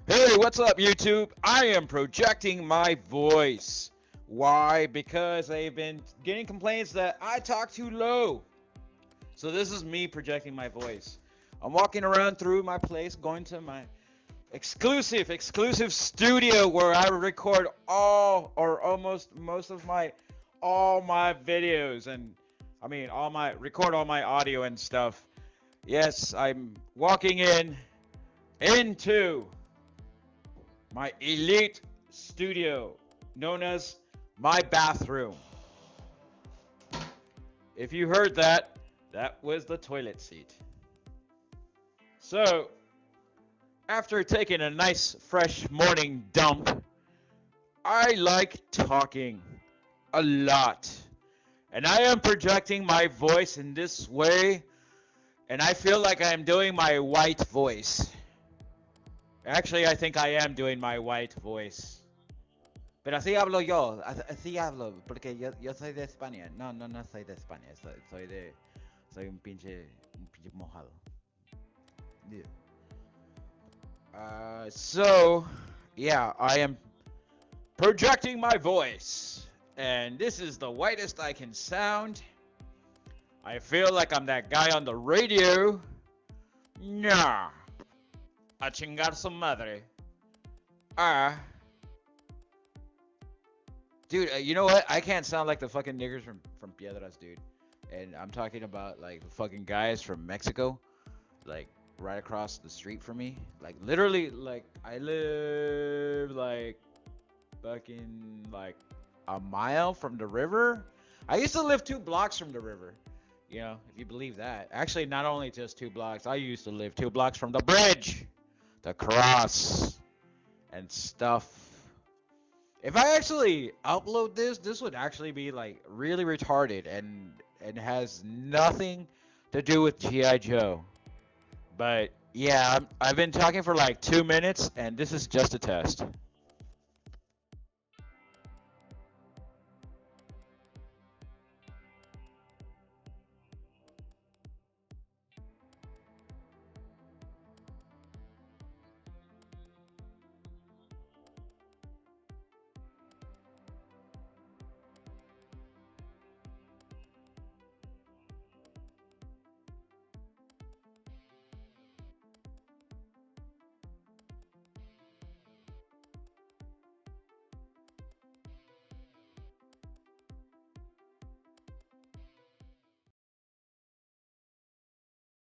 Hey, what's up, YouTube? I am projecting my voice. Why? Because I've been getting complaints that I talk too low. So this is me projecting my voice. I'm walking around through my place, going to my exclusive studio where I record all or almost most of my all my videos and I mean all my record all my audio and stuff. Yes, I'm walking into my elite studio, known as my bathroom. If you heard that, that was the toilet seat. So, after taking a nice fresh morning dump, I like talking a lot. And I am projecting my voice in this way, and I feel like I am doing my white voice. Actually, I think I am doing my white voice. Pero así hablo yo, así hablo, porque yo soy de España. No, no, no soy de España, soy un pinche mojado. Yeah. So, yeah, I am projecting my voice, and this is the whitest I can sound. I feel like I'm that guy on the radio. Nah, a chingar su madre. Ah, dude, you know what? I can't sound like the fucking niggers from Piedras, dude. And I'm talking about like the fucking guys from Mexico, like right across the street from me. Like literally, like I live like fucking like a mile from the river. I used to live 2 blocks from the river. You know, if you believe that. Actually, not only just 2 blocks. I used to live 2 blocks from the bridge, the cross, and stuff. If I actually upload this, this would actually be like really retarded and has nothing to do with GI Joe. But yeah, I've been talking for like 2 minutes, and this is just a test.